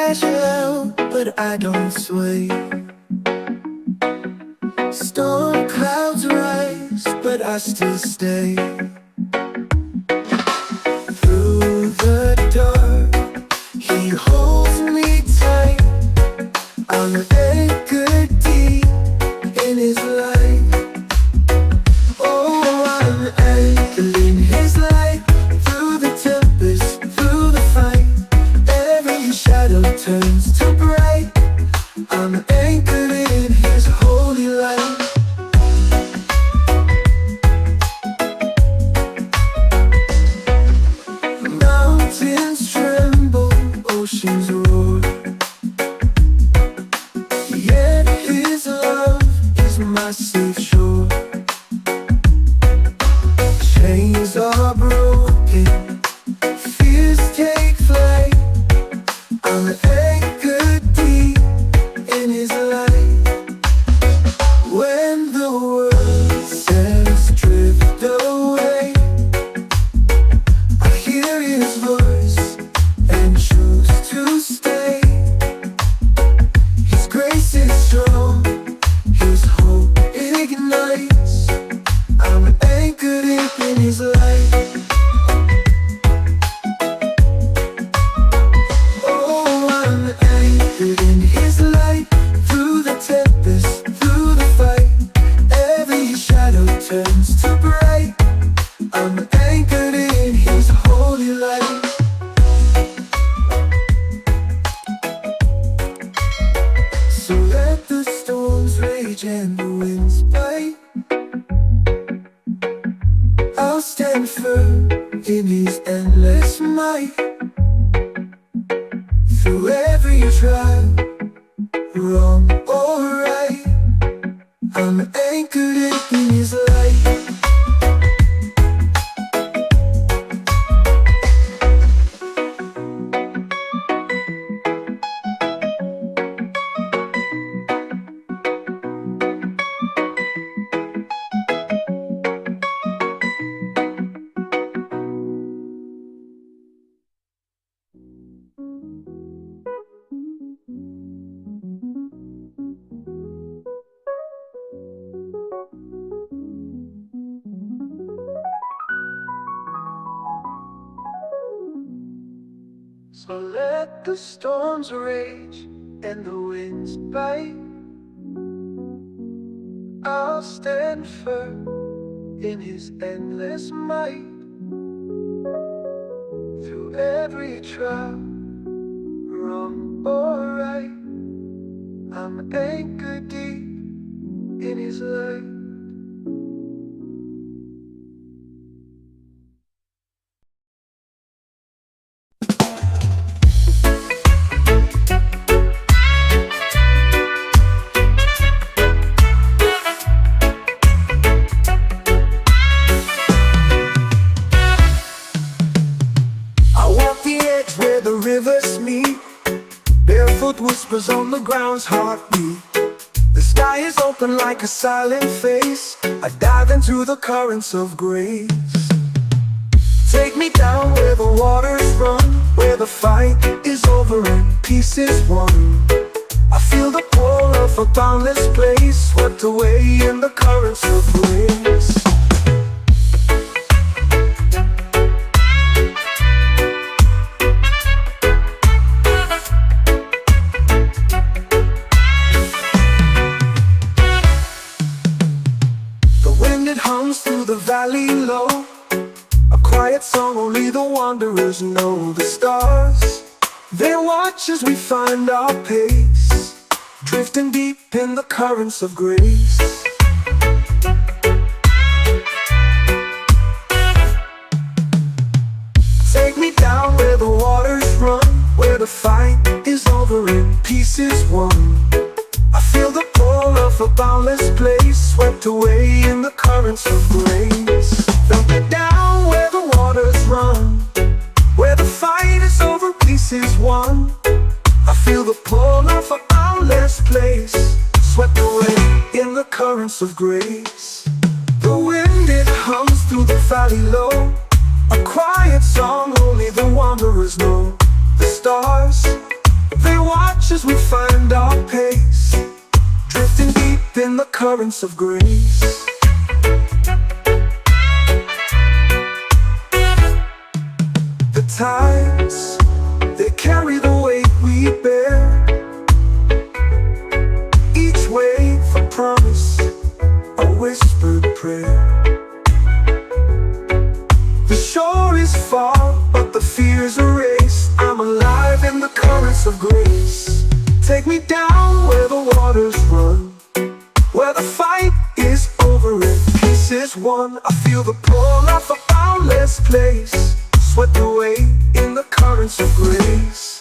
fragile, but I don't sway. Storm clouds rise, but I still stay. Through the dark, he holds me tight. I'm anchored deep in his light. Oh, I'm anchored in his light. Through the tempest, through the fight, every shadow turns to bright. I'm anchored in his holy light. Mountains tremble, oceans roar, yet his love is my safe shore. Chains are broken, fears take flight. I'm anchored deep in his light. When the world says drift away, I hear his voice and choose to stay. His grace is strong, his hope ignites. I'm anchored deep in his light. Oh, I'm anchored in his light. Through the tempest, through the fight, every shadow turns to bright. I'm anchored in his holy light. So let the storms rage and the winds bite, I'll stand firm in his endless might. Through every trial, wrong or right, I'm anchored in his light. So let the storms rage and the winds bite, I'll stand firm in his endless might. Through every trial, wrong or right, I'm anchored deep in his light. Whispers on the ground's heartbeat. The sky is open like a silent face. I dive into the currents of grace. Take me down where the waters run, where the fight is over and peace is won. I feel the pull of a boundless place, swept away in the currents of grace. Through the valley low, a quiet song only the wanderers know. The stars, they watch as we find our pace, drifting deep in the currents of grace. Take me down where the waters run, where the fight is over and peace is won. I feel the pull of a boundless place, swept away in the currents of grace. Dump me down where the waters run, where the fight is over, peace is won. I feel the pull of a boundless place, swept away in the currents of grace. The wind, it hums through the valley low, a quiet song only the wanderers know. The stars, they watch as we find our pace, drifting deep in the currents of grace. The tides, they carry the weight we bear, each wave a promise, a whispered prayer. The shore is far, but the fear's erased. I'm alive in the currents of grace. Take me down where the waters run, where the fight is over and peace is won. I feel the pull of a boundless place, swept away in the currents of grace.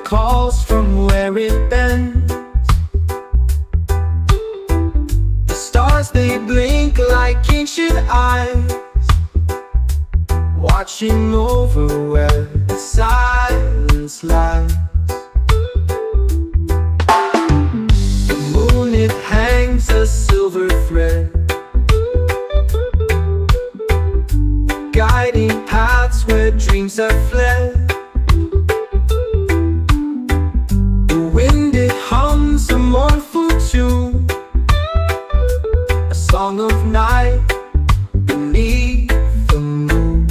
Calls from where it bends. The stars, they blink like ancient eyes, watching over where the silence lies. The moon, it hangs a silver thread, guiding paths where dreams have fled. Hums a mournful tune, a song of night beneath the moon.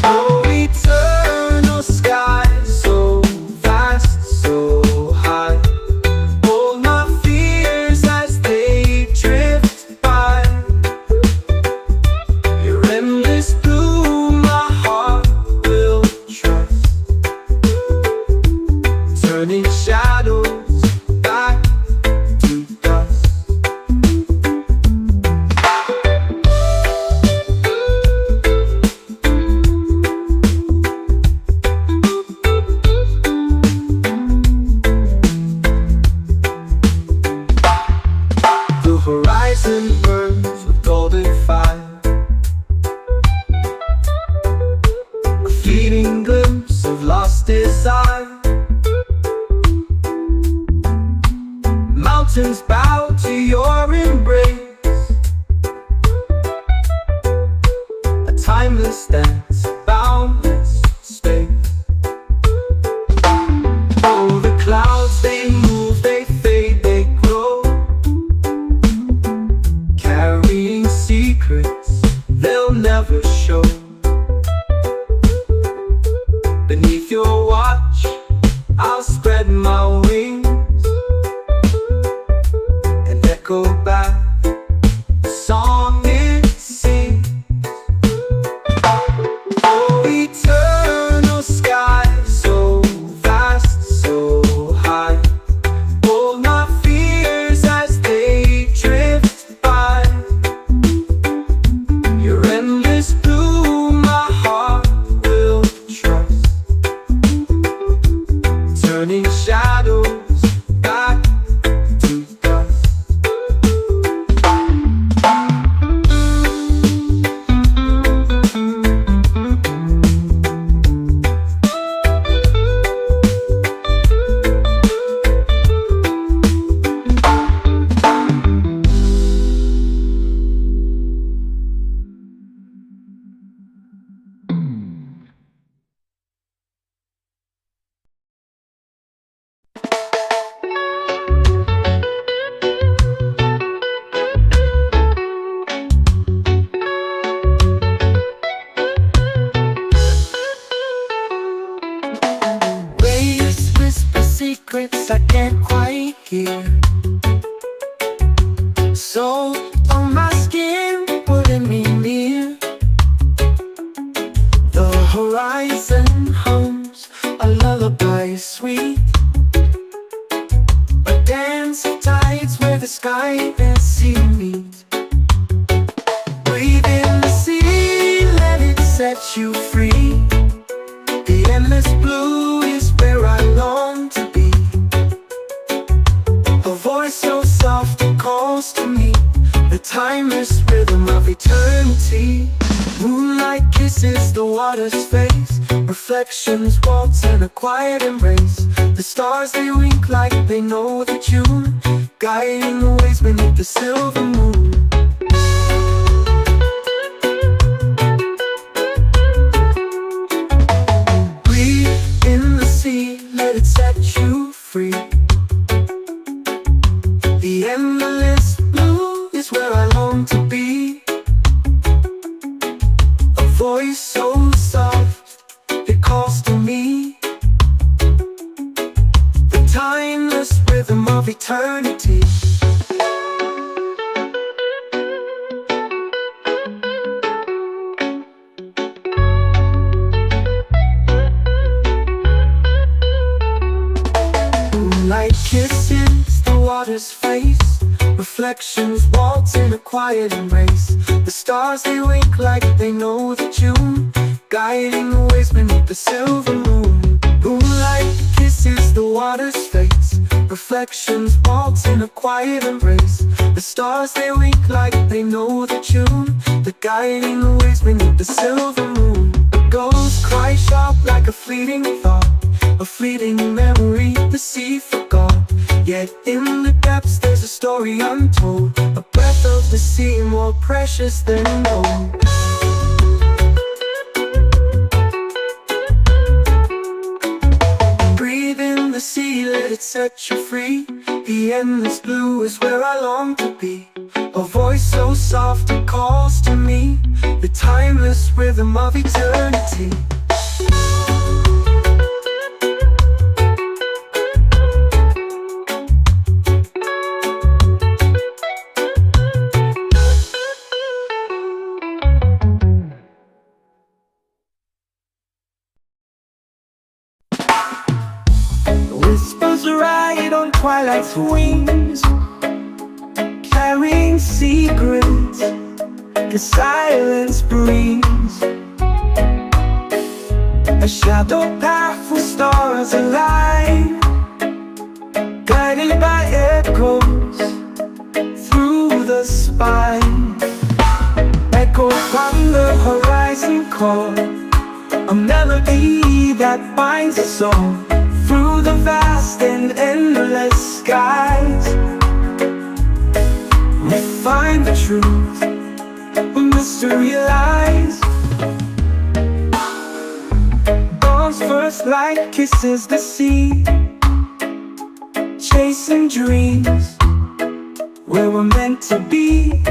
Oh, eternal sky, so vast, so high, hold my fears as they drift by. Your endless blue, my heart will trust, turning shadows back to dust. The horizon burns with golden fire, a fleeting glimpse of lost desire. Mountains bow to your embrace, a timeless dance, boundless space. Oh, the clouds, they move, they fade, they grow, carrying secrets they'll never show. Beneath your watch, secrets I can't quite hear. So on my skin, pulling me near. The horizon hums a lullaby sweet, a dance of tides where the sky and sea meet. Breathe in the sea, let it set you free. The endless blue is where I long to be. A voice so soft it calls to me, the timeless rhythm of eternity. Moonlight kisses the water's face, reflections waltz in a quiet embrace. The stars they wink like they know the tune, guiding the ways beneath the silver moon. Breathe in the sea, let it set you free. The endless blue is where I long to be. A voice so soft, it calls to me. The timeless rhythm of eternity. Moonlight kisses the water's face, reflections waltz in a quiet embrace. The stars they wink like they know the tune, guiding the ways beneath the silver moon. Moonlight kisses the water's face, reflections waltz in a quiet embrace. The stars they wink like they know the tune, the guiding the ways beneath the silver moon. A ghost cry sharp like a fleeting thought, a fleeting memory the sea forgot. Yet in the depths there's a story untold, a breath of the sea more precious than gold. Breathe in the sea, let it set you free. The endless blue is where I long to be. A voice so soft it calls to me, the timeless rhythm of eternity. Whispers ride on twilight's wings, carrying secrets the silence brings. A shadow path with stars align, guided by echoes through the spine. Echo from the horizon call, a melody that binds us all through the vast and endless skies. We find the truth where mystery lies. Dawn's first light kisses the sea, chasing dreams where we're meant to be.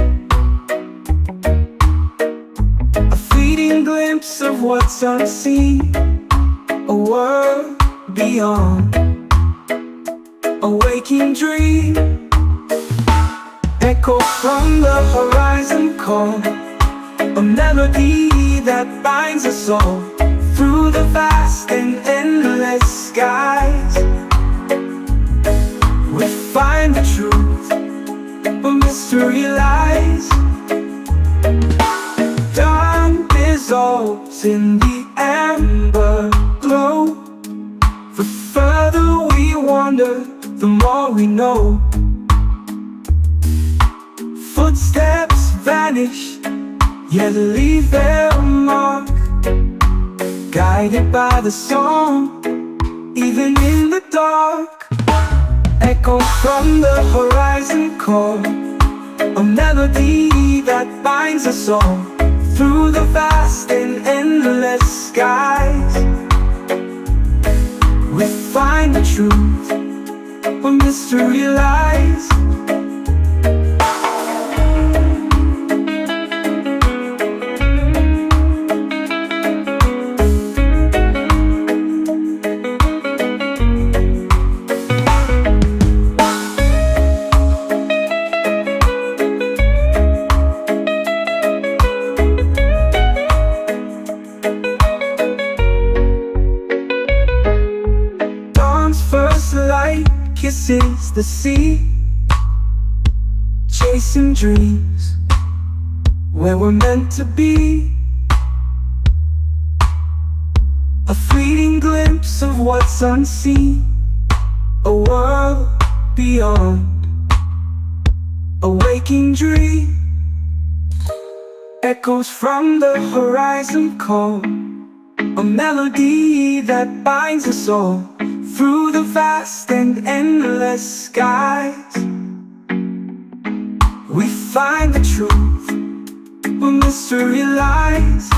A fleeting glimpse of what's unseen, a world beyond, a waking dream. Echo from the horizon call, a melody that binds us all through the vast and endless skies. We find the truth where mystery lies. Dawn dissolves in the amber glow. The further we wander, the more we know. Footsteps vanish, yet leave their mark, guided by the song, even in the dark. Echo from the horizon call, a melody that binds us all through the vast and endless skies. We find the truth where mystery lies. kisses the sea, chasing dreams where we're meant to be. A fleeting glimpse of what's unseen, a world beyond, a waking dream. Echoes from the horizon call, a melody that binds us all through the vast and endless skies. We find the truth where mystery lies.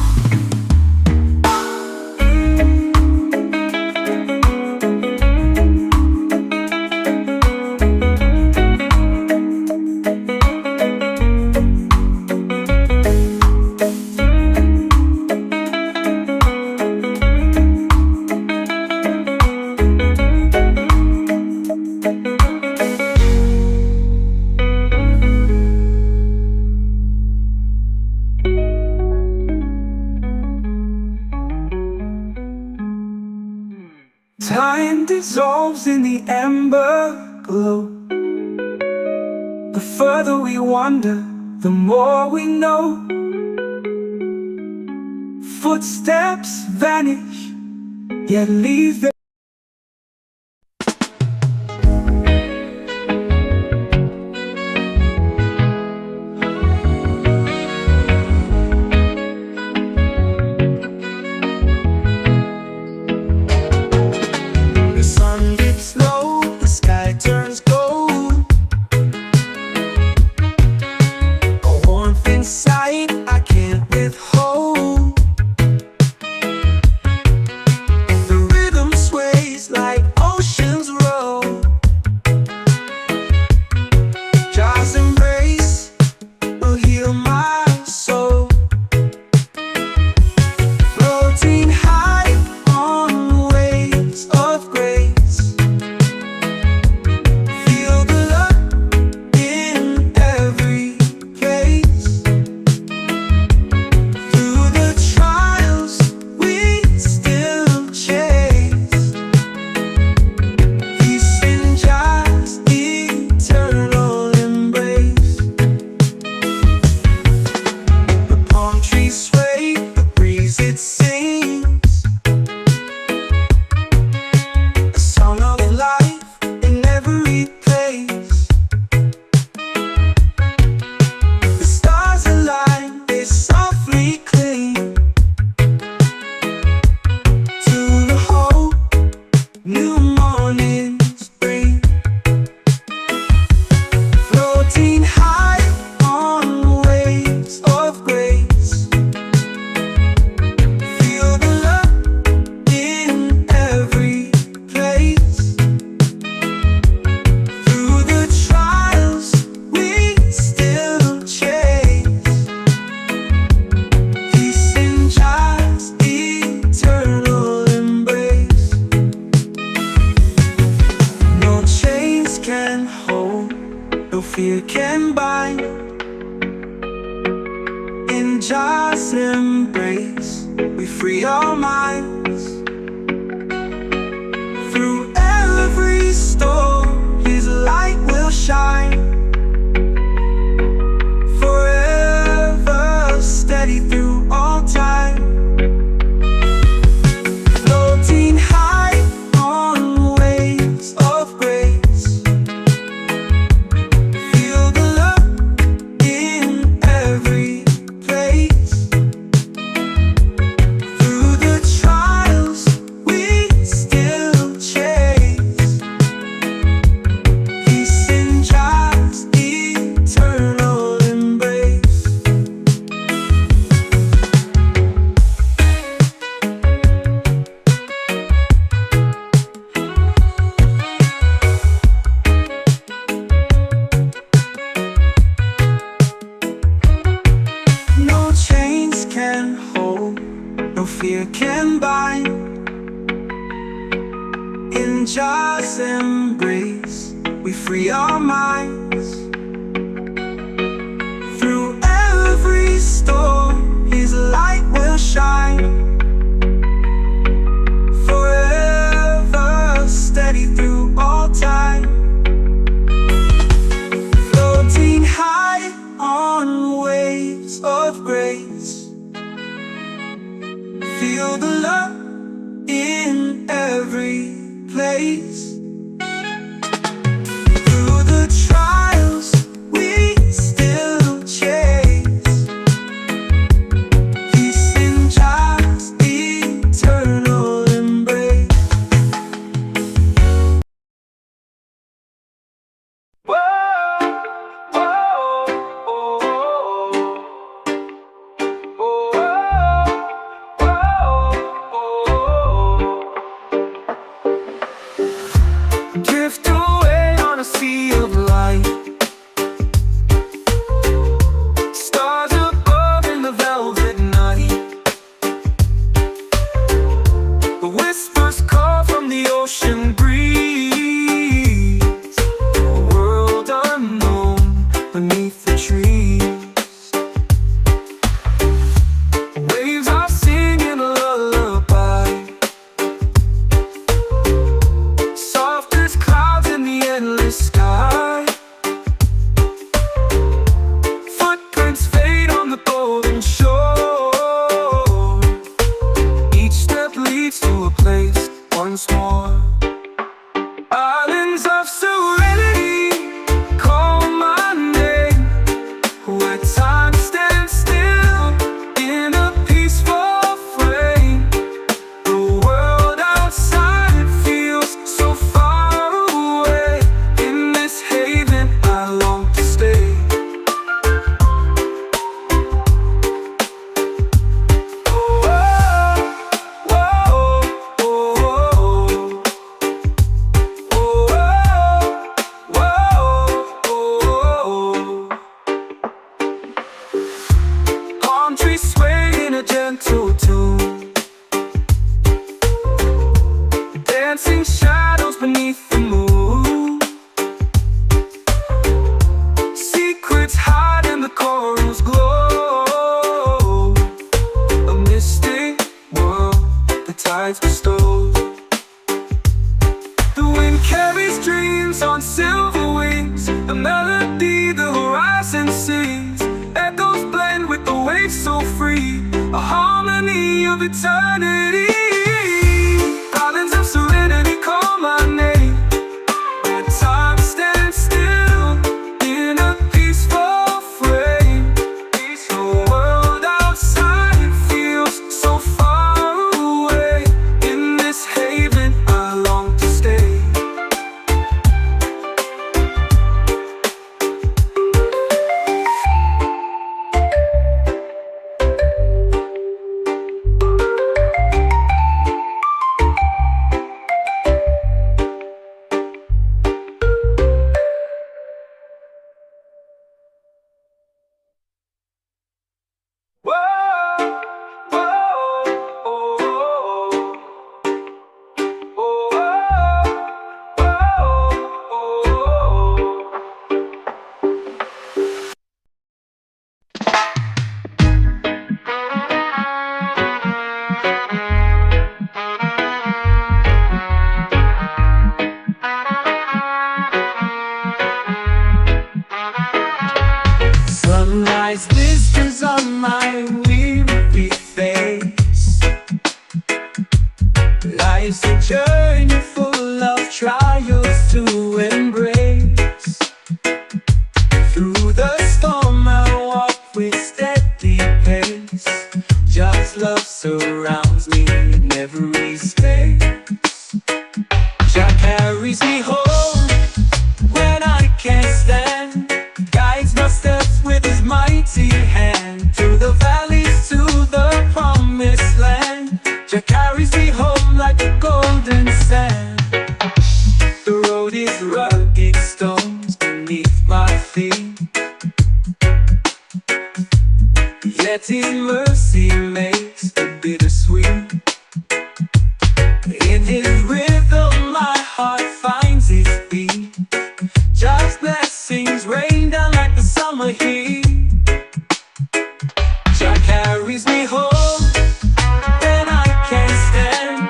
Time dissolves in the ember glow. The further we wander, the more we know. Footsteps vanish, yet leave their fear can bind. In just embrace, we free our minds. Through every storm, His light will shine. Forever steady through all time. Floating high on waves of grace. Feel the love in every place. Through the trials we still chase. Peace in just eternal embrace. No chains can hold, no fear can bind. In just embrace, we free our minds. Through every storm, His light will shine. Forever steady through all time. place. Through the trials we still chase peace in Jah's eternal embrace. Whoa, whoa, whoa, whoa. Drift away on a sea of light, stars above in the velvet night. The whispers call from the ocean breeze, a world unknown beneath the trees. Waves are singing a lullaby, soft as clouds in the endless sky. Footprints fade on the golden shore, each step leads to a place once more. Islands of serenity call my name, where time stands still in a peaceful frame. The world outside feels so far away. In this haven I long to stay. Oh, whoa, whoa, whoa. Palm trees sway in a gentle tune, dancing shadows beneath the moon. Secrets hide in the coral's glow, a mystic world the tides bestow. The wind carries dreams on silver wings, a melody the horizon sings. Echoes blend with the waves so free, a harmony of eternity. Islands of serenity call my name, where time stands still in a peaceful frame. The world outside feels so far away. In this haven I long to stay. Sunrise blisters on my weary face. Life's a journey full of trials to embrace. Through the storm I walk with steady pace. Just love surrounds me in every space. Jah carries me home when I can't stand, guides my steps with his mighty hand. Through the valleys to the promised land, Jah carries me home like a golden sand. The road is rugged, stones beneath my feet, yet his mercy makes it bittersweet. In his rhythm my heart finds its beat. Just blessings rain down like the summer heat. Jah carries me home when I can't stand,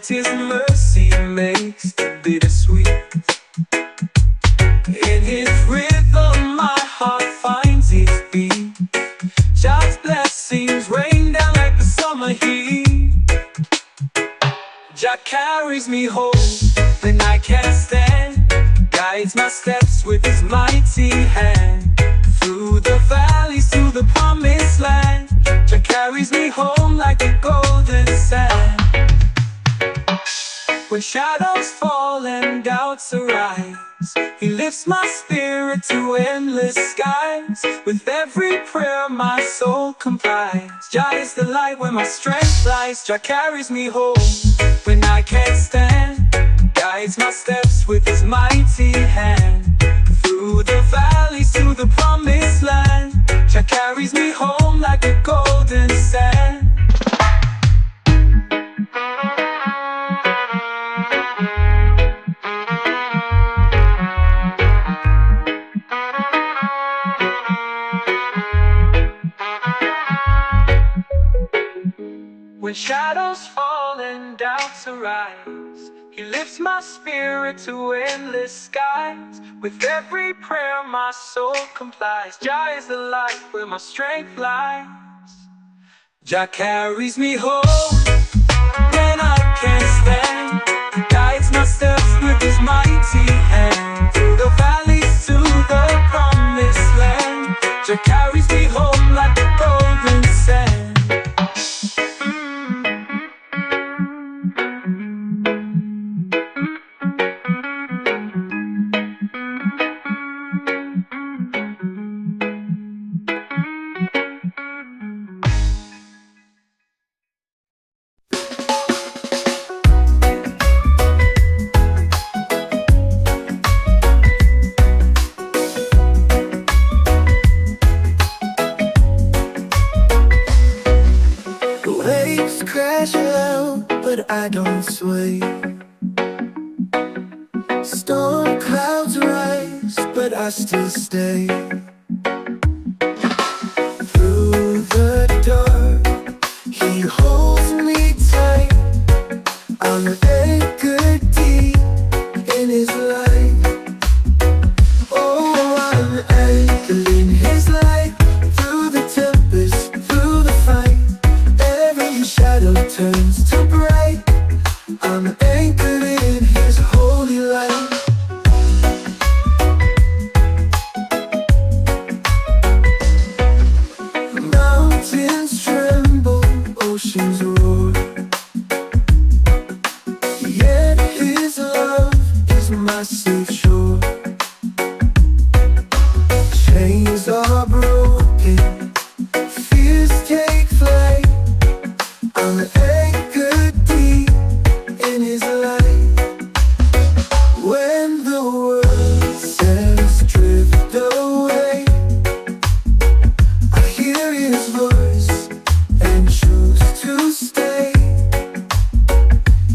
Yet His mercy makes it bittersweet. In His rhythm my heart finds its beat. God's blessings rain down like the summer heat. Jah carries me home when I can't stand, guides my steps with His mighty hand. Through the valleys to the promised land, Jah carries me home like a golden sand. When shadows fall and doubts arise, He lifts my spirit to endless skies. With every prayer my soul complies. Jah is the light where my strength lies. Jah carries me home when I can't stand, guides my steps with His mighty hand. Through the valleys to the promised land, Jah carries me home like a golden sand. When shadows fall and doubts arise, He lifts my spirit to endless skies. With every prayer my soul complies. Jah is the light where my strength lies. Jah carries me home when I can't stand, guides my steps with His mighty hand. Through the valleys to the promised land, Jah carries me home like a golden sand. Waves crash out, but I don't sway. Storm clouds rise, but I still stay. Through the dark, He holds me tight. I'm anchored deep in His light. Oh, I'm anchored in His light. Through the tempest, through the fight, every shadow turns to bright. I'm anchored in His holy light. Mountains tremble, oceans roar, yet His love is my safe shore. Chains are broken, fears take flight. I'm anchored deep in His light. When the world says drift away, I hear His voice and choose to stay.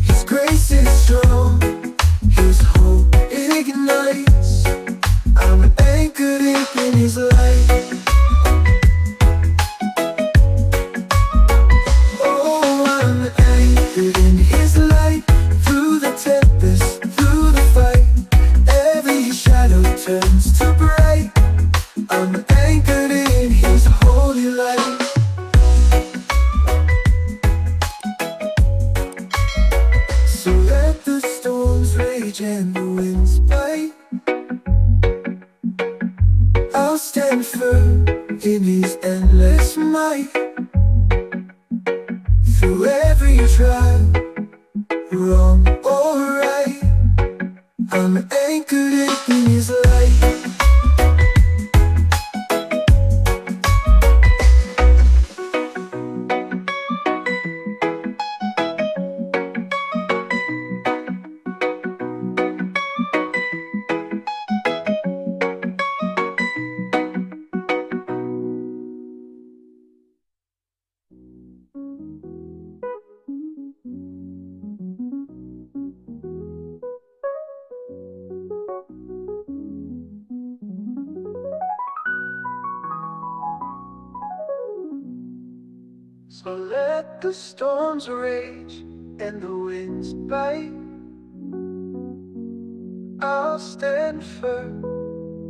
His grace is strong, His hope ignites. I'm anchored deep in His light. Oh, I'm anchored in His light. Through the tempest, through the fight, every shadow turns to bright. I'm anchored in His holy light. So let the storms rage and the winds bite, I'll stand firm in His endless might. Through every trial, wrong or right, I'm anchored in His light. So let the storms rage and the winds bite, I'll stand firm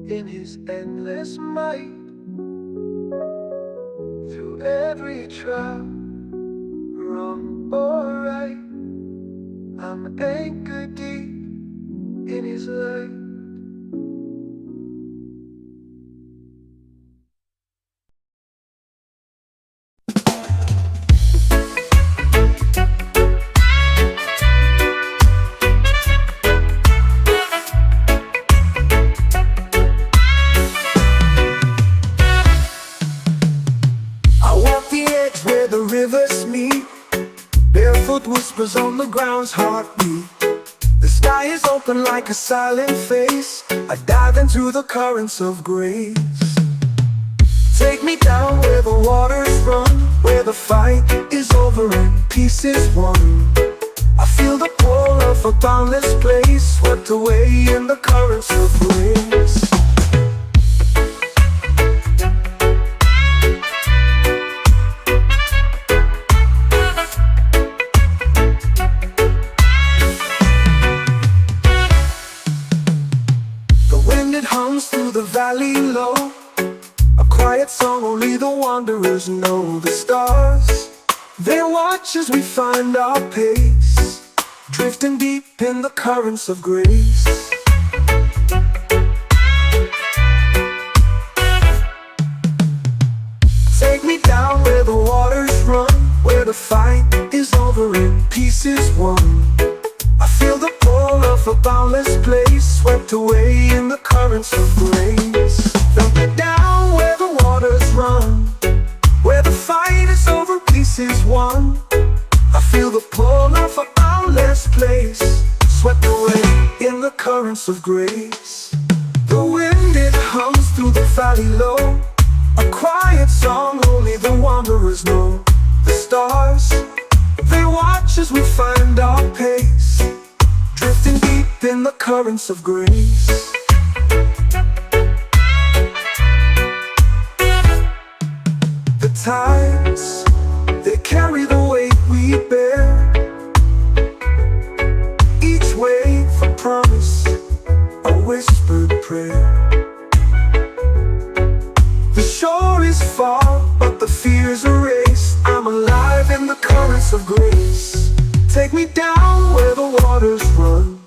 in His endless might. Through every trial, wrong or right, I'm anchored deep in His light. Rivers meet, barefoot whispers on the ground's heartbeat. The sky is open like a silent face. I dive into the currents of grace. Take me down where the waters run, where the fight is over and peace is won. I feel the pull of a boundless place, swept away in the currents of grace. Through the valley low, a quiet song only the wanderers know. The stars, they watch as we find our pace, drifting deep in the currents of grace. Take me down where the waters run, where the fight is over and peace is won. I feel the pull of a boundless place, swept away in the currents of grace. Dump it down where the waters run, where the fight is over, peace is won. I feel the pull of a boundless place, swept away in the currents of grace. The wind, it hums through the valley low, a quiet song only the wanderers know. The stars, they watch as we find our pace, drifting deep in the currents of grace. The tides, they carry the weight we bear, each wave a promise, a whispered prayer. The shore is far, but the fear's erased. I'm alive in the currents of grace. Take me down where the waters run,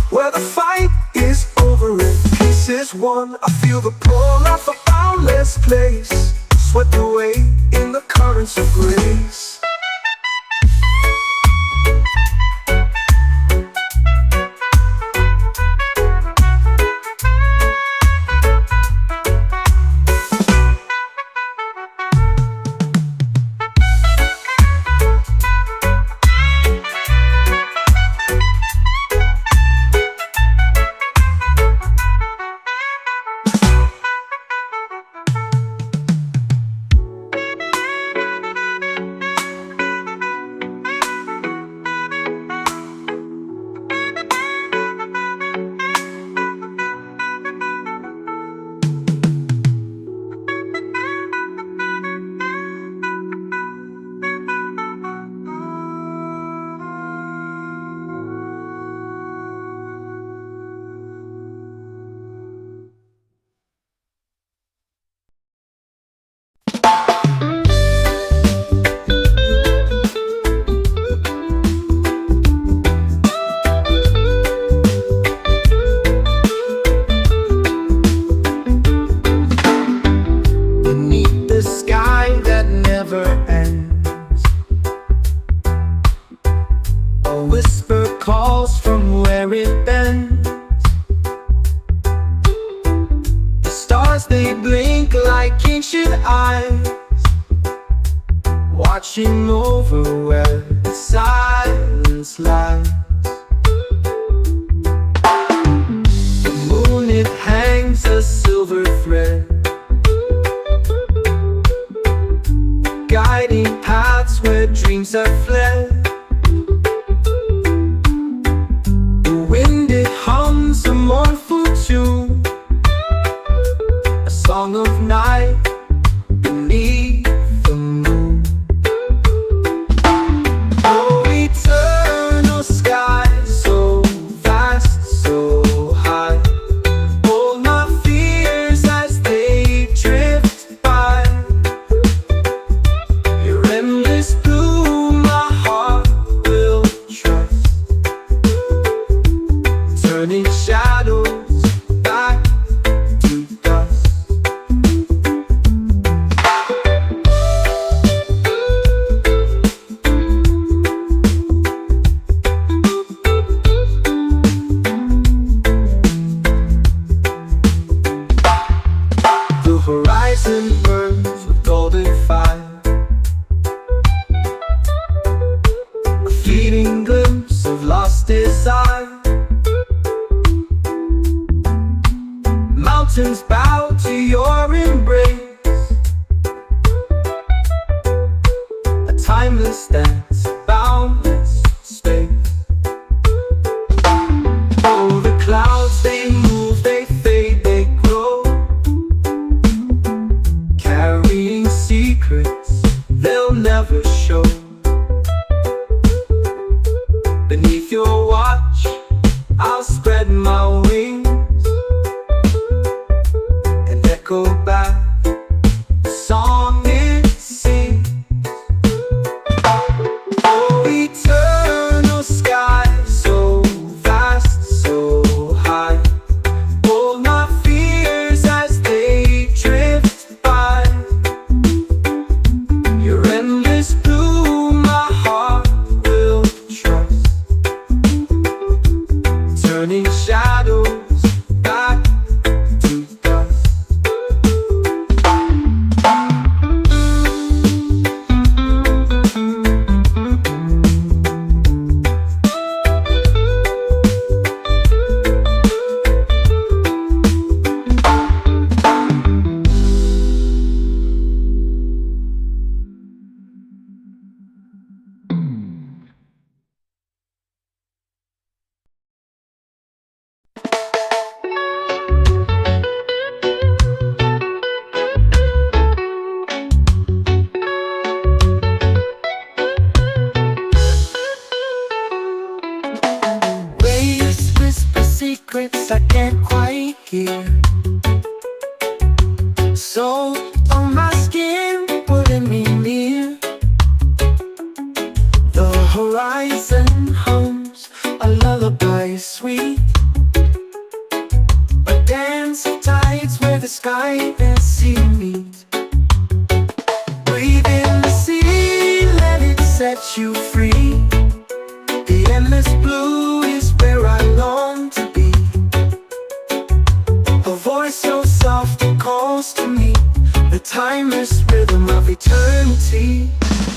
where the fight is over and peace is won. I feel the pull of a boundless place, swept away in the currents of grace. Watching over where the silence lies. The moon, it hangs a silver thread, guiding paths where dreams have fled. The wind, it hums a mournful tune, a song of night beneath the moon. Oh, eternal. fleeting glimpse of lost desire. Mountains bow to your embrace, a timeless dance, boundless space. Oh, the clouds, they move, they fade, they grow, carrying secrets they'll never show. Beneath your watch, I'll spread my wings and echo back the song it sings. Oh, eternal sky, so vast, so high, hold my fears as they drift by. Your endless blue, my heart will trust, turning shadows back to dust. Waves whisper secrets I can't quite hear, so on my skin, pulling me near. The horizon hums a lullaby sweet, a dance of tides where the sky and sea meet. Breathe in the sea, let it set you free. The endless blue is where I long to be. A voice so soft it calls to me, the timeless rhythm of eternity.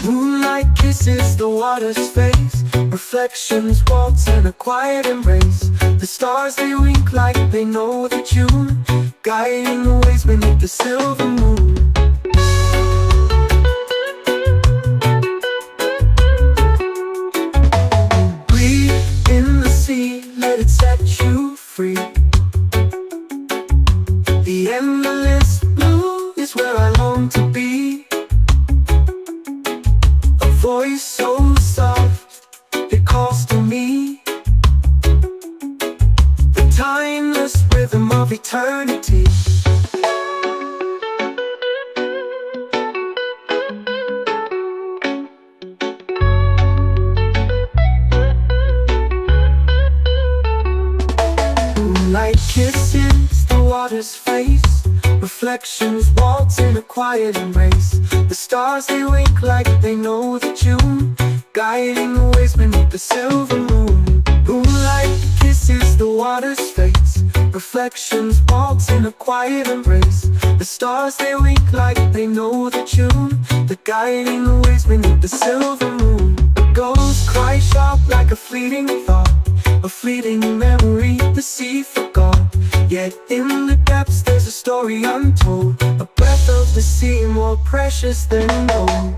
Moonlight kisses the water's face, reflections waltz in a quiet embrace. The stars they wink like they know the tune, guiding the ways beneath the silver moon. Let it set you free. The endless blue is where I long to be. A voice so soft, it calls to me. The timeless rhythm of eternity. Light kisses the water's face, reflections waltz in a quiet embrace. The stars they wink like they know the tune, guiding the ways beneath the silver moon. Moonlight kisses the water's face, reflections waltz in a quiet embrace. The stars they wink like they know the tune, they're guiding the ways beneath the silver moon. The ghosts cry sharp like a fleeting thought, a fleeting memory the sea forgot. Yet in the depths there's a story untold, a breath of the sea more precious than gold.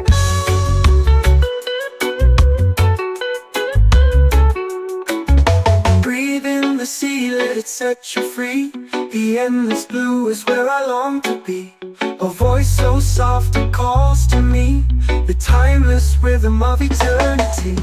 Breathe in the sea, let it set you free. The endless blue is where I long to be. A voice so soft it calls to me, the timeless rhythm of eternity.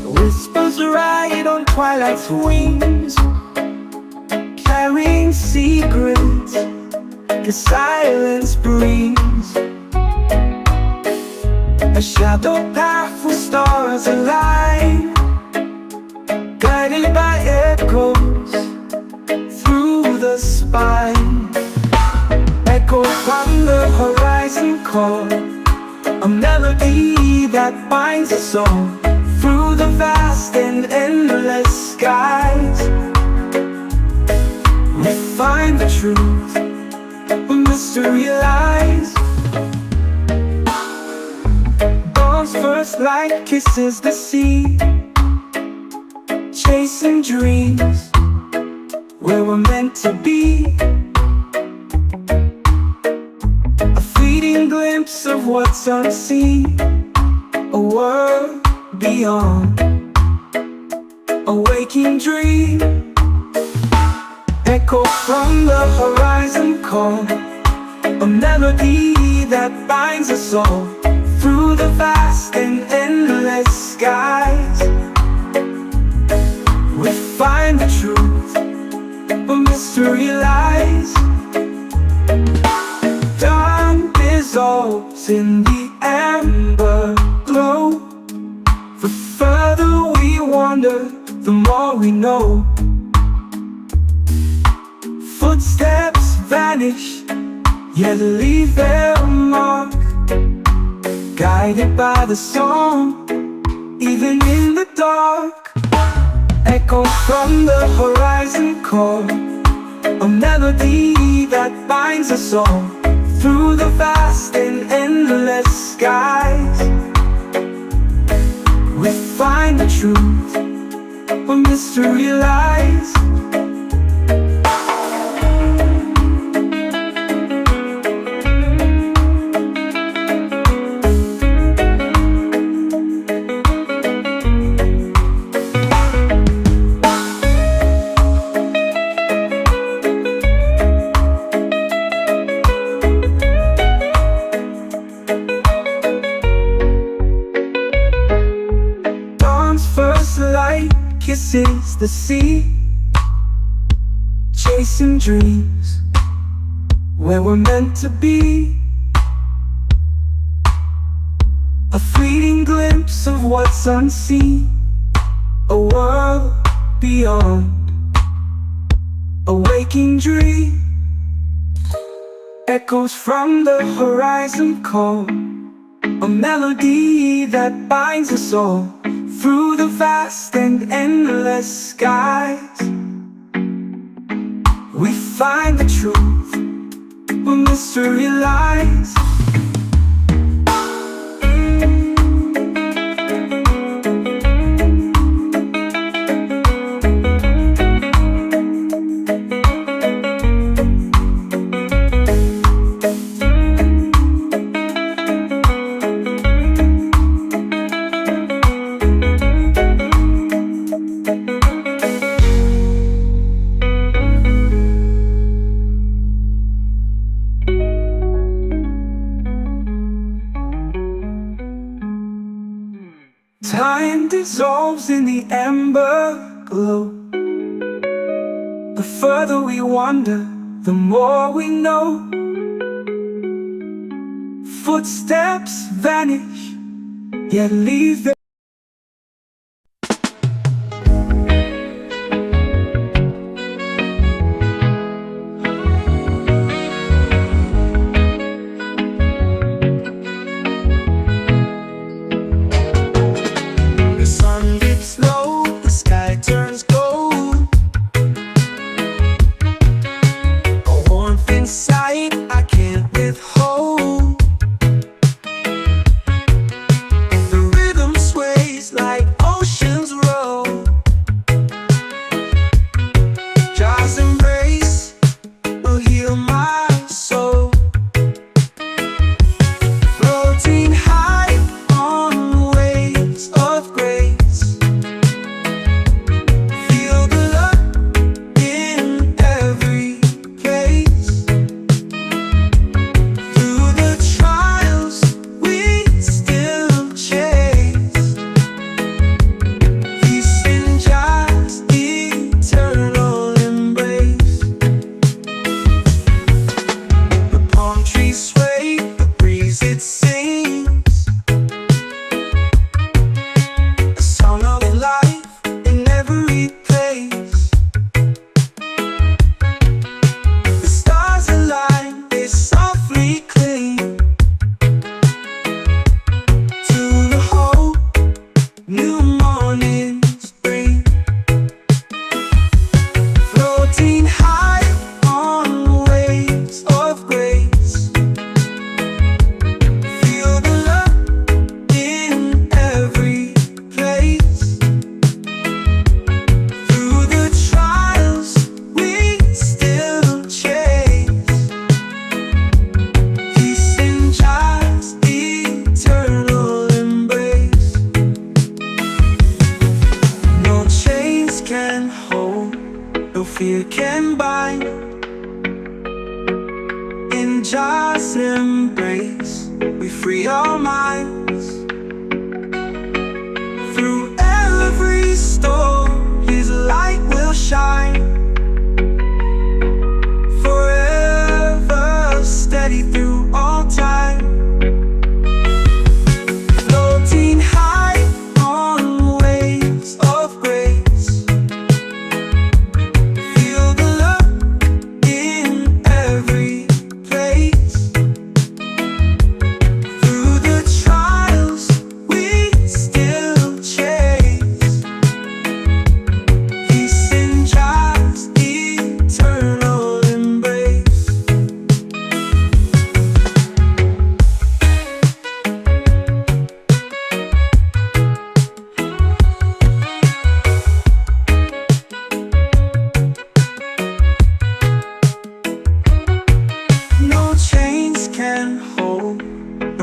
Whispers ride on twilight's wings, carrying secrets the silence brings. A shadow path with stars align, guided by echoes through the spine. Echoes from the horizon call, a melody that binds us all through the vast and endless skies. We find the truth where mystery lies. Dawn's first light kisses the sea, chasing dreams where we're meant to be. A fleeting glimpse of what's unseen, a world beyond, a waking dream. Echo from the horizon call, a melody that binds us all through the vast and endless skies. We find the truth where mystery lies. Dawn dissolves in the amber glow. The further we wander, the more we know. Footsteps vanish, yet leave their mark, guided by the song, even in the dark. Echo from the horizon call, a melody that binds us all through the vast and endless skies. We find the truth where mystery lies. Kisses the sea, chasing dreams where we're meant to be. A fleeting glimpse of what's unseen, a world beyond, a waking dream. Echoes from the horizon call, a melody that binds us all through the vast and endless skies. We find the truth where mystery lies. Time dissolves in the amber glow. The further we wander, the more we know. Footsteps vanish, yet leave their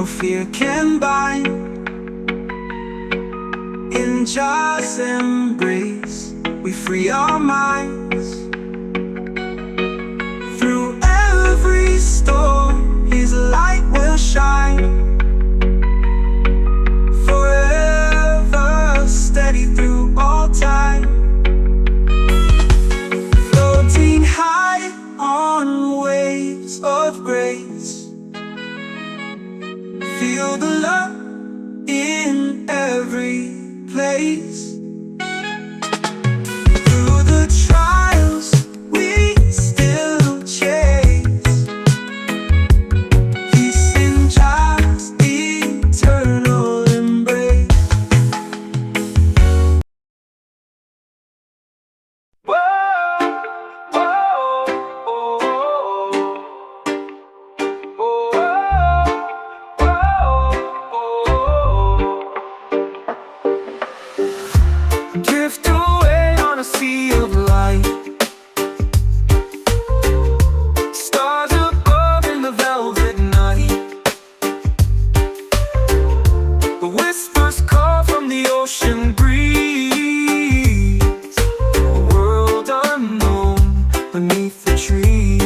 no fear can bind. In Jah's embrace, we free our minds. Through every storm, His light will shine. Forever steady through all time. Floating high on waves of grace. Feel the love in every place. Through the trials we still chase. Peace in Jah's eternal embrace. Whoa, whoa, whoa, whoa. Drift away on a sea of light. Stars above in the velvet night. The whispers call from the ocean breeze. A world unknown beneath the trees.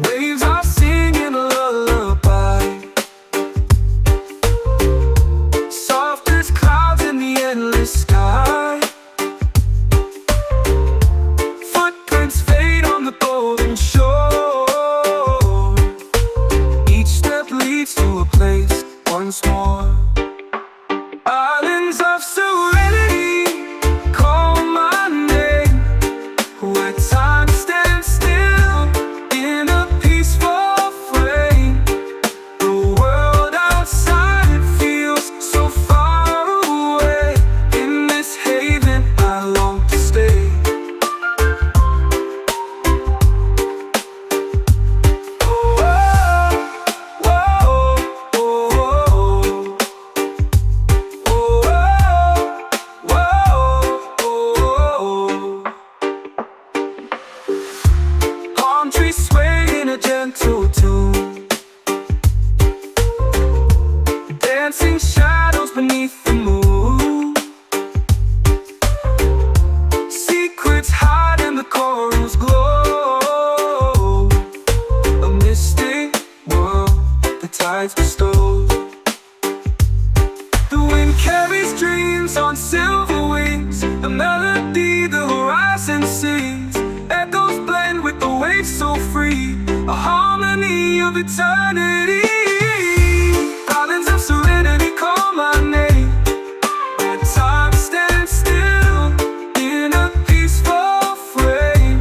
Waves are singing a lullaby. Soft as clouds in the endless sky. Footprints fade on the golden shore. Each step leads to a place once more. Islands of serenity call my name, where time stands still in a peaceful frame. The world outside feels so far away. In this haven I long to stay. Oh, oh, oh, oh, oh, oh. Palm trees sway in a gentle tune. Dancing shadows beneath the moon. Secrets hide in the coral's glow. A mystic world the tides bestow. The wind carries dreams on silver wings. A melody the horizon sings. Echoes blend with the waves so free. A harmony of eternity. Islands of serenity call my name, where time stands still in a peaceful frame.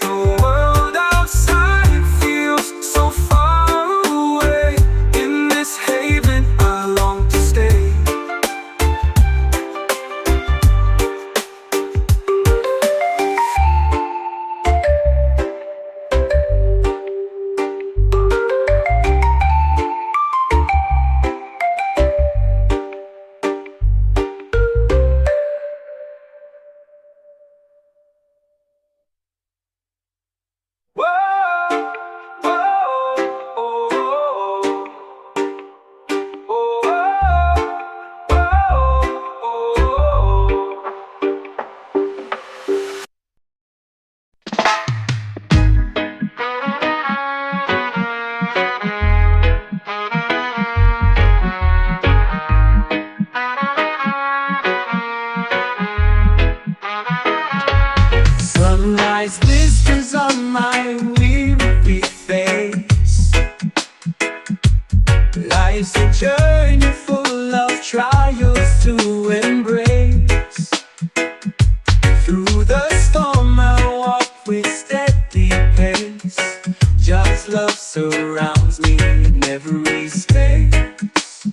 The world outside feels so far away. In this haven I long to stay. Sunrise blisters on my weary face. Life's a journey full of trials to embrace. Through the storm I walk with steady pace. Just love surrounds me in every space.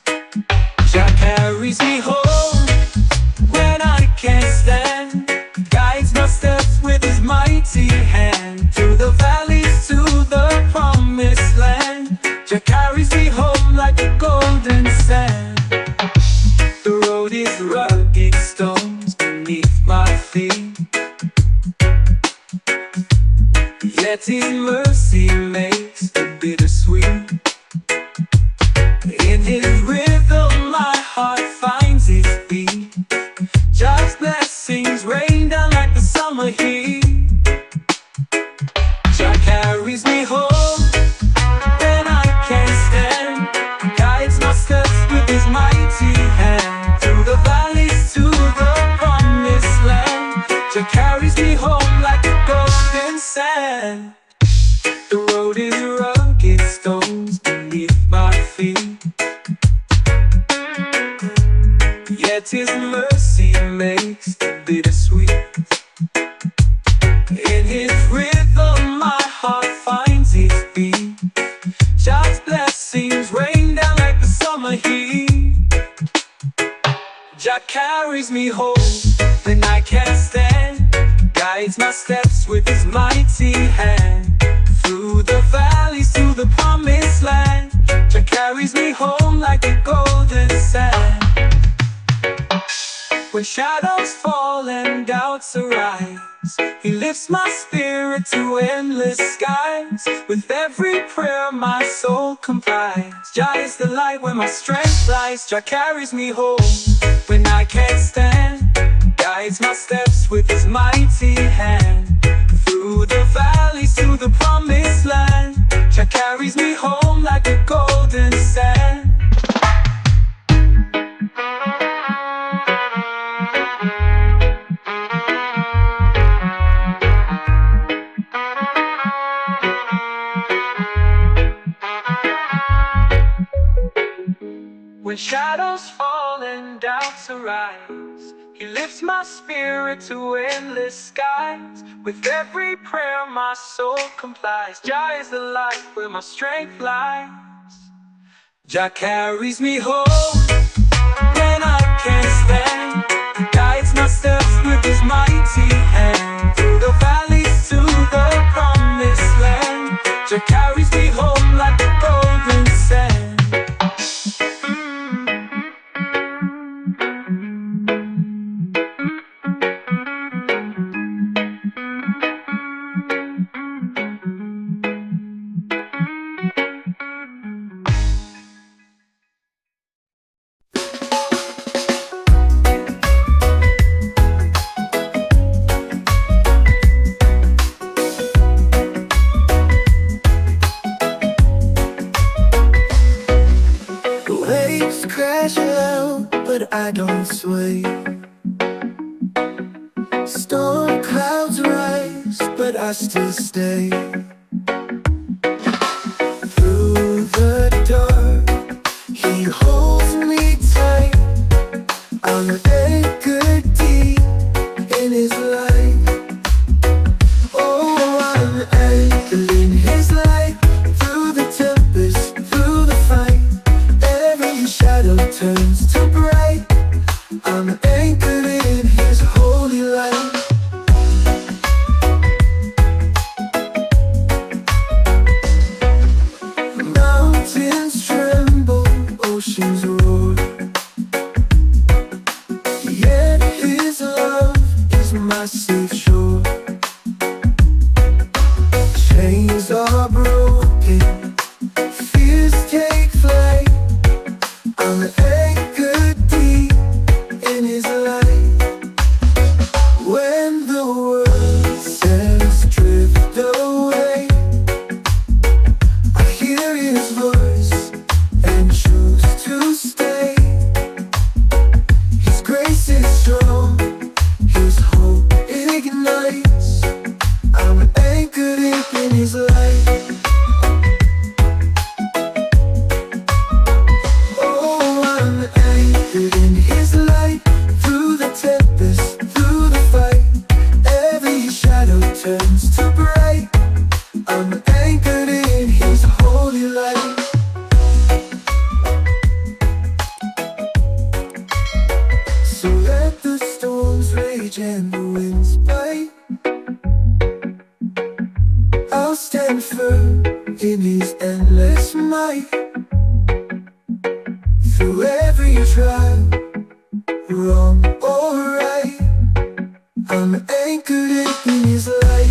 Jah carries me home when I can't stand. Guides my steps with His mighty hand. Through the valleys to the promised land. Jah carries me home like a golden sand. The road is rugged, stones beneath my feet. Yet His mercy makes the bittersweet. carries me home when I can't stand, guides my steps with his mighty hand. Through the valleys to the promised land, Jah carries me home like a golden sand. When shadows fall and doubts arise, He lifts my spirit to endless skies. With every prayer my soul complies. Jah is the light where my strength lies. Jah carries me home when I can't stand, guides my steps with His mighty hand. Through the valleys to the promised land, Jah carries me home like a golden sand. When shadows fall and doubts arise, He lifts my spirit to endless skies. With every prayer my soul complies. Jah is the light where my strength lies. Jah carries me home when I can't stand, guides my steps with His mighty hand. Through the valleys to the promised land, Jah carries me home like a golden sand. Waves crash out, but I don't sway. Storm clouds rise, but I still stay. Through the dark, He holds me tight. I'm anchored deep in His light. Oh, I'm anchored in His light. Through the tempest, through the fight, every shadow turns to bright. I'm anchored in His holy light. Mountains tremble, oceans roar, yet His love is my safe shore. Chains are broken, fears take flight. I'm anchored deep in His light. When the world says drift away, I hear His voice and choose to stay. His grace is strong, His hope ignites. I'm anchored deep in His light. Oh, I'm anchored in His light. Through the tempest, through the fight, every shadow turns to bright. I'm anchored in His holy light. So let the storms rage and the winds bite, I'll stand firm in His endless might. Through every trial, wrong or right, I'm anchored in His light.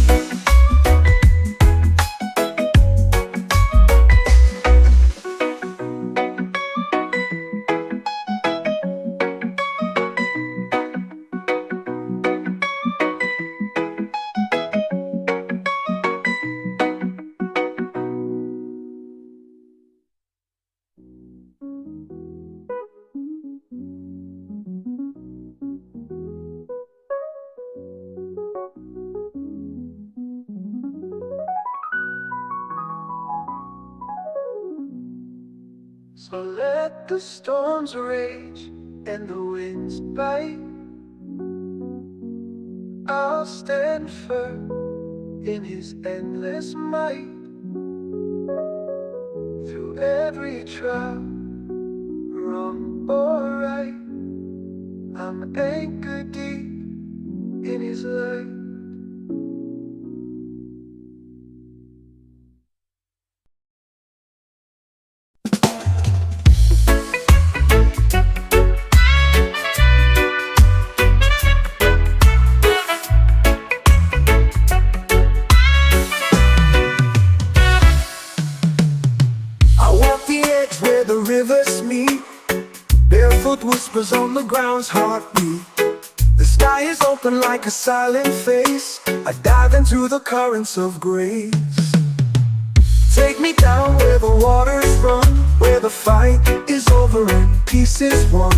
So let the storms rage and the winds bite, I'll stand firm in His endless might. Through every trial, wrong or right, I'm anchor deep in his light. I walk the edge where the rivers meet. Barefoot whispers on the ground's heartbeat. The sky is open like a silent face. I dive into the currents of grace. Take me down where the waters run, where the fight is over and peace is won.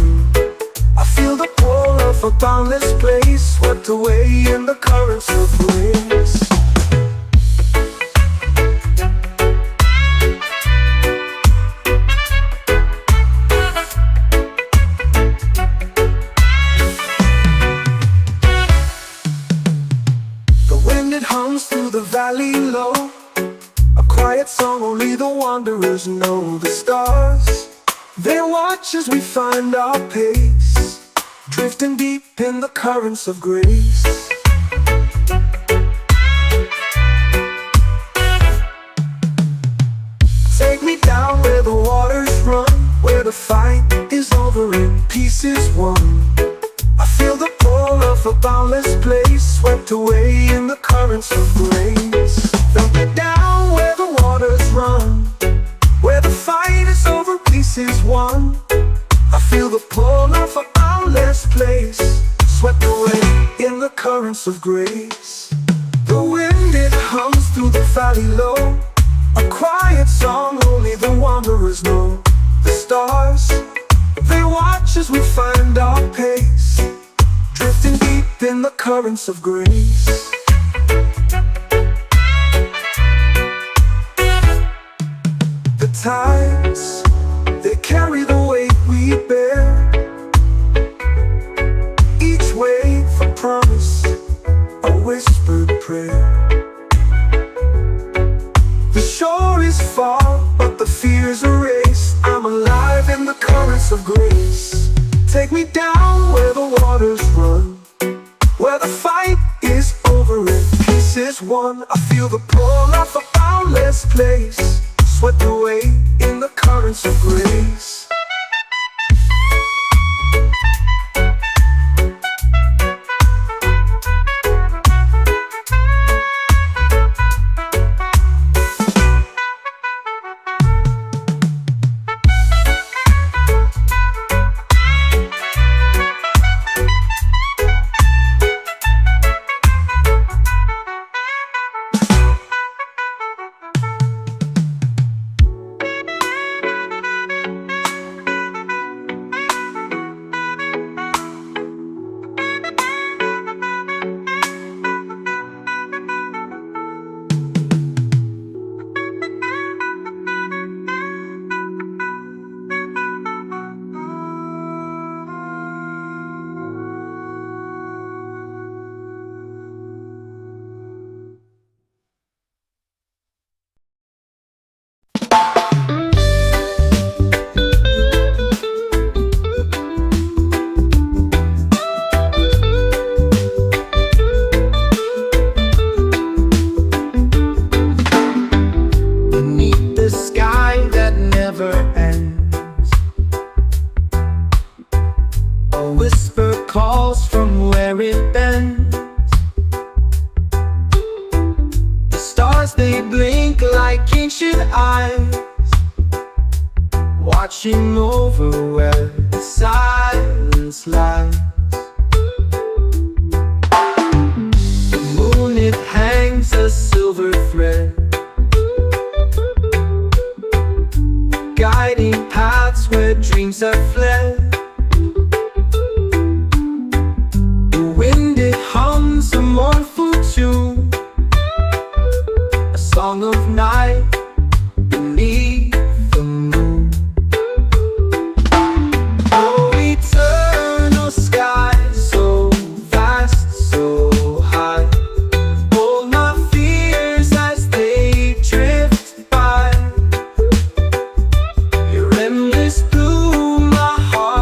I feel the pull of a boundless place, swept away in the currents of grace. It hums through the valley low, a quiet song only the wanderers know. The stars, they watch as we find our pace, drifting deep in the currents of grace. Take me down where the waters run, where the fight is over and peace is won. I feel the pull of a boundless place, swept away in the currents of grace. Dump me down where the waters run, where the fight is over, peace is won. I feel the pull of a boundless place, swept away in the currents of grace. The wind, it hums through the valley low, a quiet song only the wanderers know. The stars, they watch as we find our pace, drifting deep in the currents of grace. The tides, they carry the weight we bear, each wave a promise, a whispered prayer. The shore is far, but the fear's erased. I'm alive in the currents of grace. Take me down where the waters run, where the fight is over and peace is won. I feel the pull of a boundless place, swept away in the currents of grace. Watching over where the silence lies. The moon, it hangs a silver thread, guiding paths where dreams have fled. The wind, it hums a mournful tune, a song of night beneath the moon. Oh, eternal sky, so vast, so high, hold my fears as they drift by. Your endless blue, my heart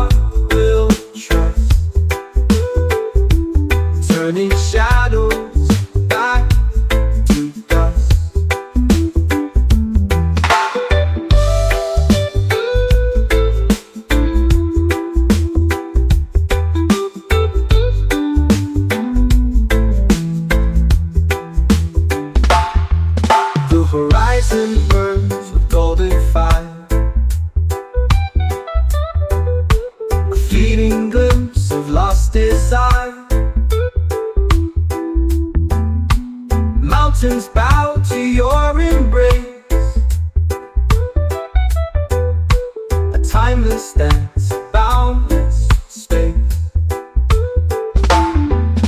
distance, boundless space.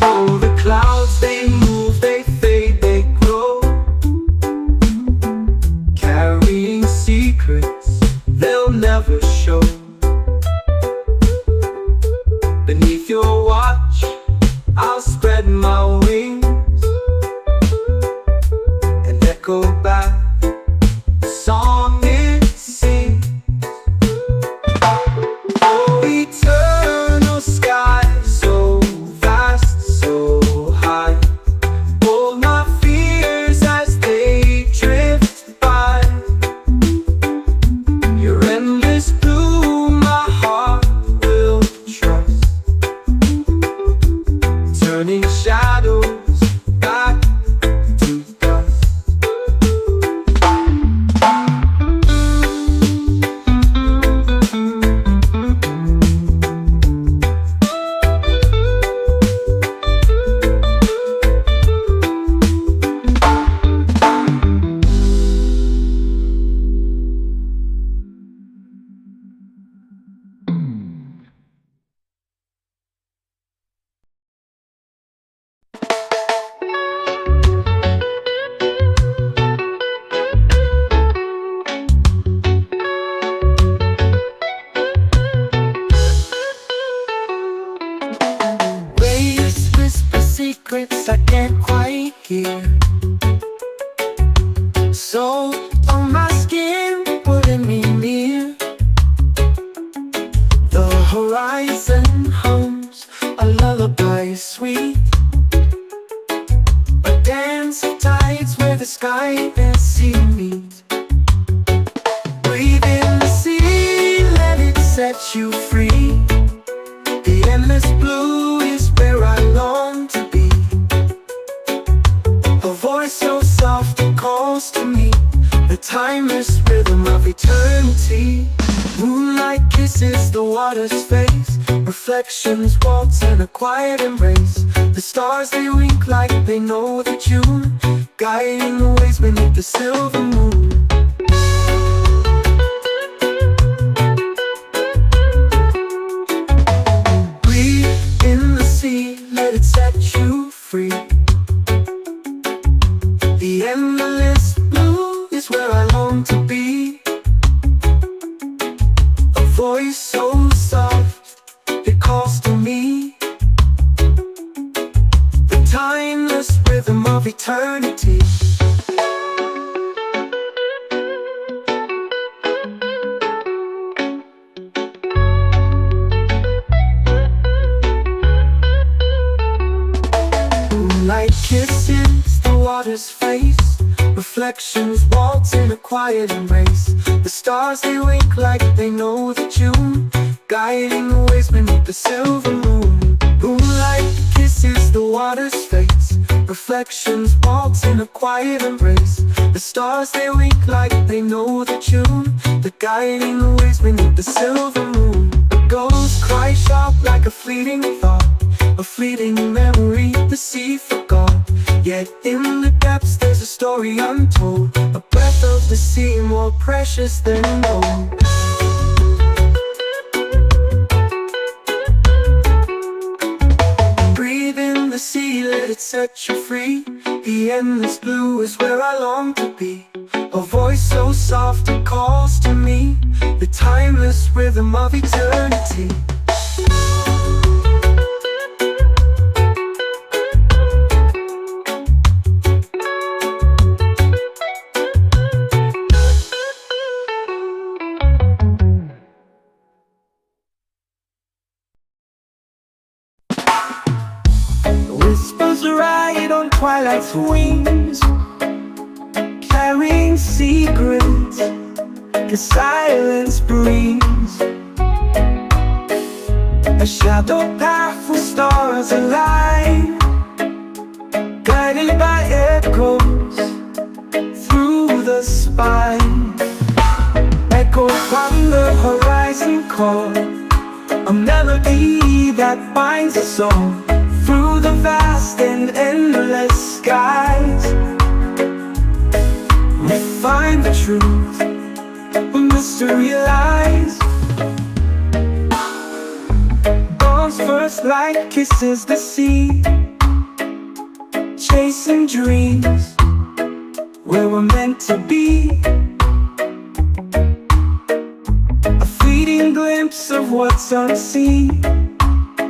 Oh, the clouds, they move, they fade, they grow, carrying secrets they'll never show. Beneath your watch, I'll spread my wings and echo back the song it sings. Oh, eternal sky, so vast, so high, hold my fears as they drift by. Your endless blue, my heart will trust, turning shadows back to dust. Waves whisper secrets I can't quite hear, so on my skin, pulling me near. The horizon hums a lullaby sweet, a dance of tides where the sky and sea meet. Breathe in the sea, let it set you free. The endless blue is where I long to be. A voice so soft it calls to me, the timeless rhythm of eternity. Moonlight kisses the water's face, reflections waltz in a quiet embrace. The stars they wink like they know the tune, guiding the ways beneath the silver moon. Breathe in the sea, let it set you free. The endless blue is where I long to be. A voice so soft, it calls to me. The timeless rhythm of eternity. Moonlight kisses the water's face, reflections waltz in a quiet embrace. The stars they wink like they know the tune, guiding the ways beneath the silver moon. Moonlight kisses the water's face, reflections waltz in a quiet embrace. The stars they wink like they know the tune, they're guiding the ways beneath the silver moon. The ghosts cry sharp like a fleeting thought, a fleeting memory the sea forgot. Yet in the depths there's a story untold, a breath of the sea more precious than gold. Breathe in the sea, let it set you free. The endless blue is where I long to be. A voice so soft it calls to me, the timeless rhythm of eternity. Whispers ride on twilight's wings, carrying secrets the silence brings. A shadow path with stars align, guided by echoes through the spine. Echo from the horizon call, a melody that binds us all through the vast and endless skies. We find the truth where mystery lies. first light kisses the sea, chasing dreams where we're meant to be. A fleeting glimpse of what's unseen,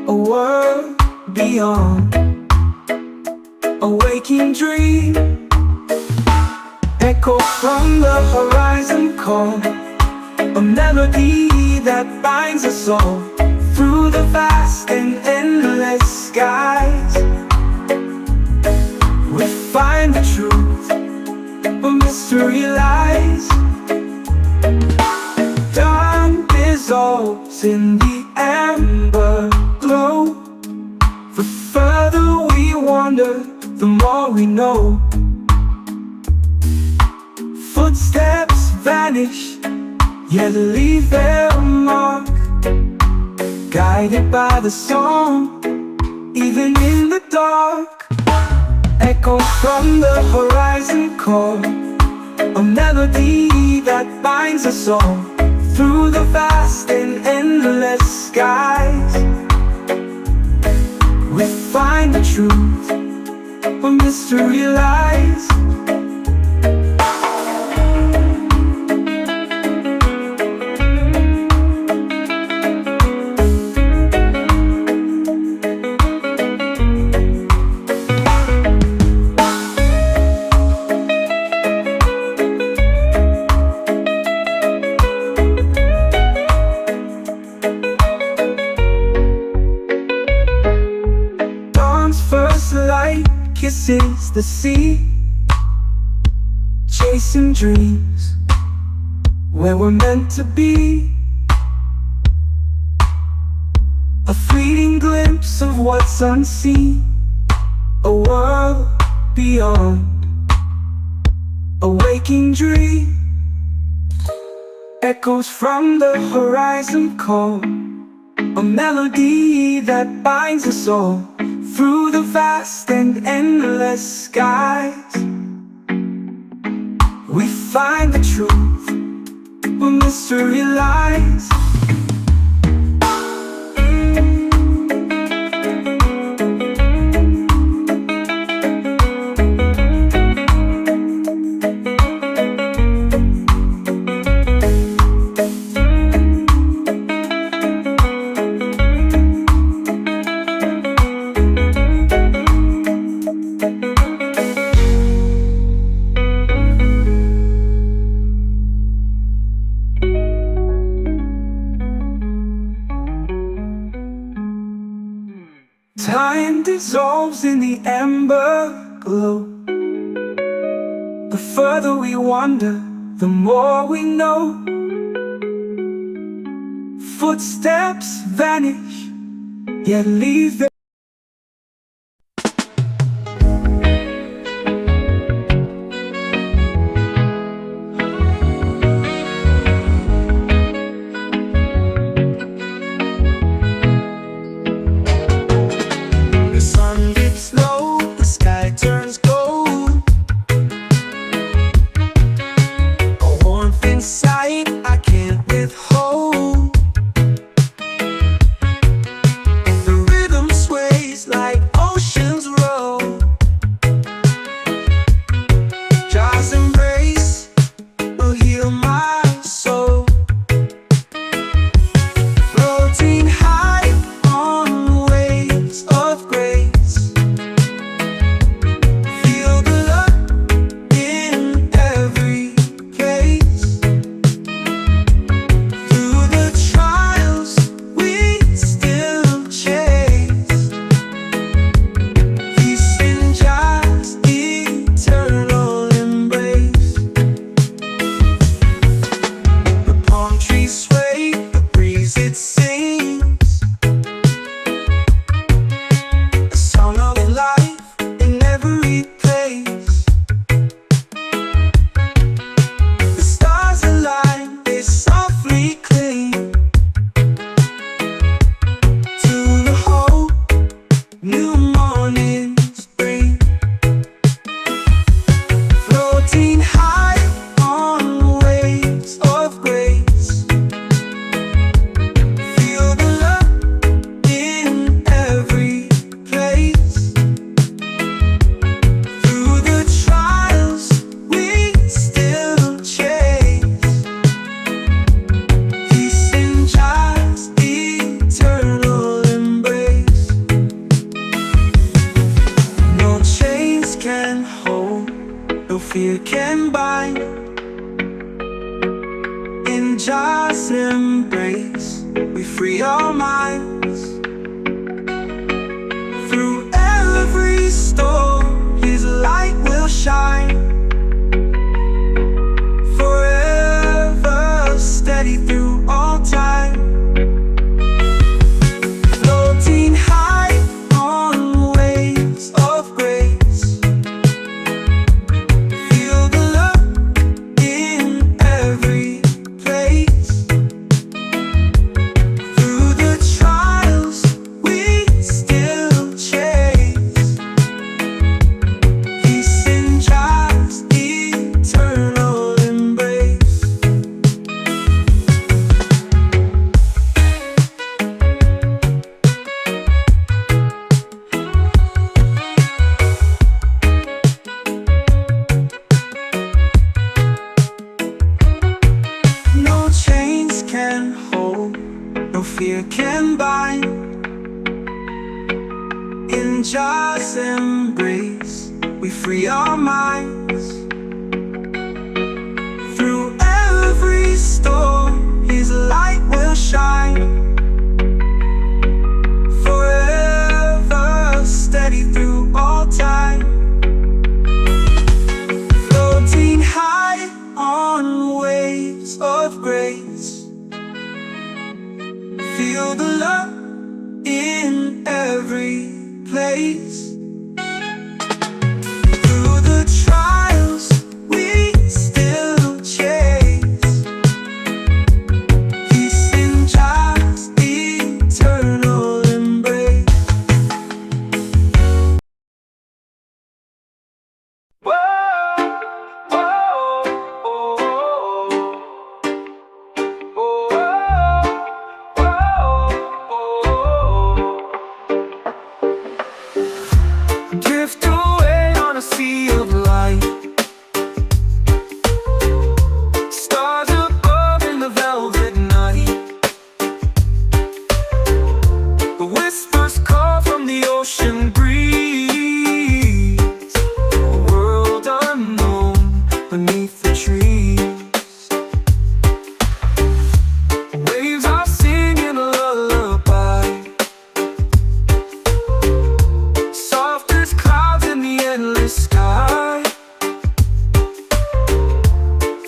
a world beyond, a waking dream. Echo from the horizon call, a melody that binds us all through the vast and endless skies. We find the truth where mystery lies. Dawn dissolves in the amber glow. The further we wander, the more we know. Footsteps vanish, yet leave their mark, guided by the song, even in the dark. Echo from the horizon call, a melody that binds us all through the vast and endless skies. We find the truth where mystery lies. Kisses the sea, chasing dreams where we're meant to be. A fleeting glimpse of what's unseen, a world beyond, a waking dream. Echoes from the horizon call, a melody that binds us all through the vast and endless skies. We find the truth where mystery lies. Time dissolves in the amber glow. The further we wander, the more we know. Footsteps vanish, yet leave their God's embrace, we free our minds. Through every storm, His light will shine. Forever steady through all time. Floating high on waves of grace. Feel the love in every place. Through the trials we still chase. Peace in God's eternal embrace. No chains can hold, no fear can bind. In God's embrace, we free our minds. Through every storm, His light will shine. Forever steady through all time. Floating high on waves of grace. Feel the love in every place. Through the trials we still chase. Peace in God's eternal embrace. Whoa, whoa, drift away on a sea of light. Stars above in the velvet night. The whispers call from the ocean breeze. A world unknown beneath the trees. Waves are singing a lullaby. Soft as clouds in the endless sky.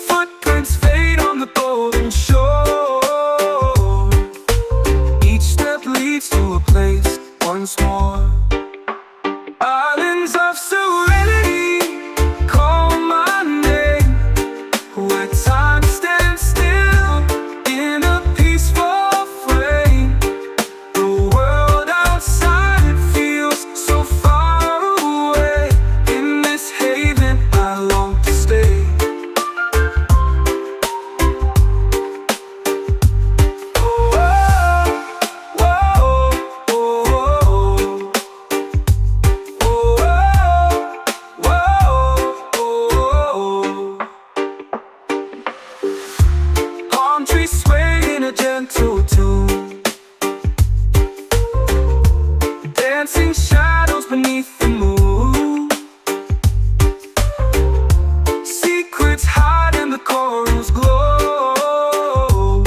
Footprints fade on the golden shore. Each step leads to a place once more. Islands of serenity call my name, where time stands still in a peaceful frame. The world outside feels so far away. In this haven I long to stay. Oh, oh, oh, oh, palm trees sway in a gentle tune. Dancing shadows beneath the moon. Secrets hide in the coral's glow.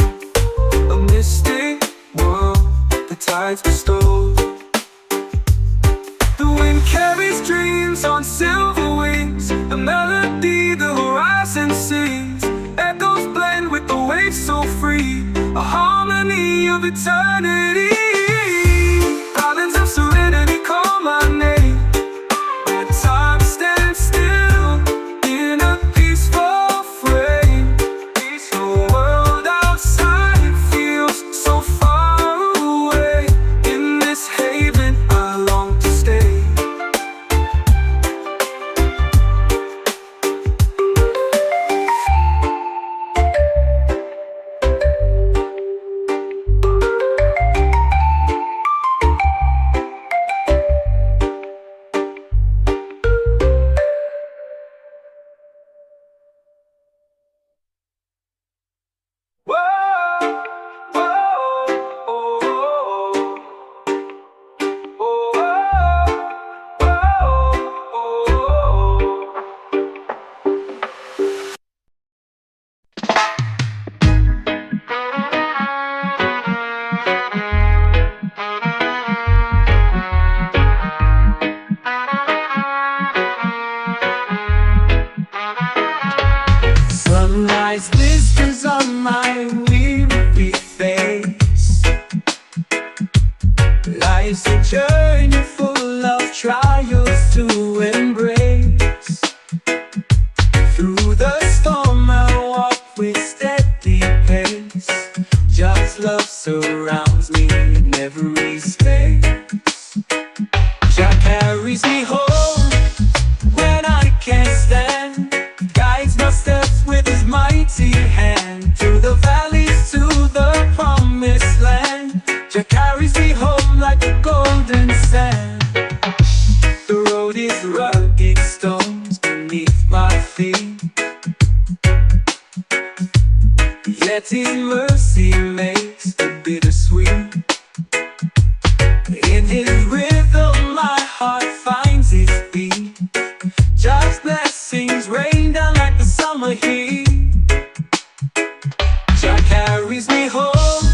A mystic world the tides bestow. The wind carries dreams on silver wings. A melody the horizon sings. Echoes blend with the waves so free. A harmony of eternity. Islands of serenity call my name, where time stands still in a peaceful frame. The world outside feels so far away. In this haven I long to stay. Yet his mercy makes it bittersweet. In his rhythm my heart finds its beat. Just blessings rain down like the summer heat. Jah carries me home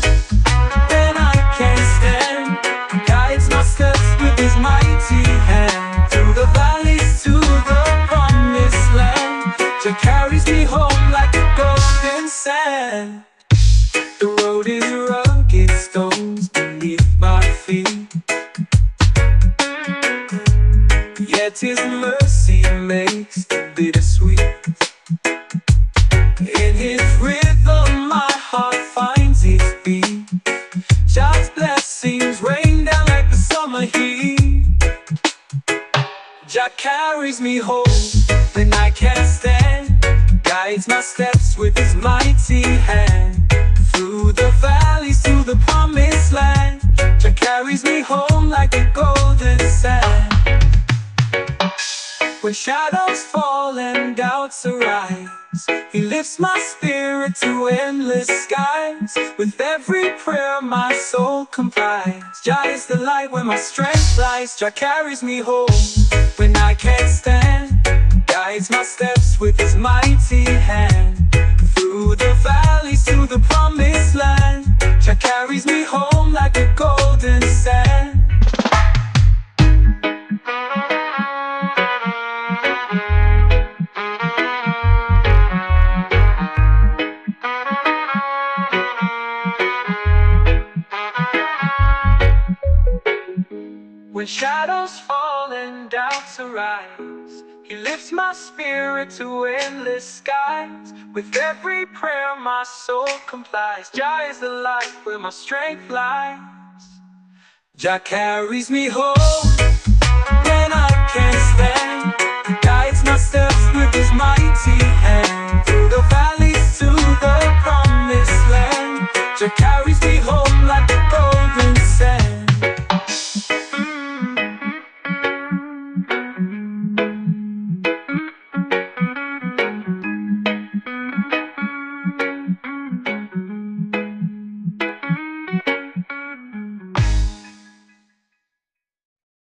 when I can't stand. Guides my steps with his mighty hand. Through the valleys to the promised land. Jah carries me home like a golden sand. The road is rugged, stones beneath my feet. Yet his mercy makes it bittersweet. In his rhythm my heart finds its beat. Just blessings rain down like the summer heat. Jah carries me home when I can't stand. Guides my steps with his mighty hand. Through the valleys to the promised land. Jah carries me home like a golden sand. When shadows fall and doubts arise, he lifts my spirit to endless skies. With every prayer my soul complies. Jah is the light where my strength lies. Jah carries me home when I can't stand. Guides my steps with his mighty hand. Through the valleys to the promised land. Jah carries me home like a golden sand. When shadows fall and doubts arise, he lifts my spirit to endless skies. With every prayer my soul complies. Jah is the light where my strength lies. Jah carries me home when I can't stand. He guides my steps with his mighty hand. Through the valleys to the promised land. Jah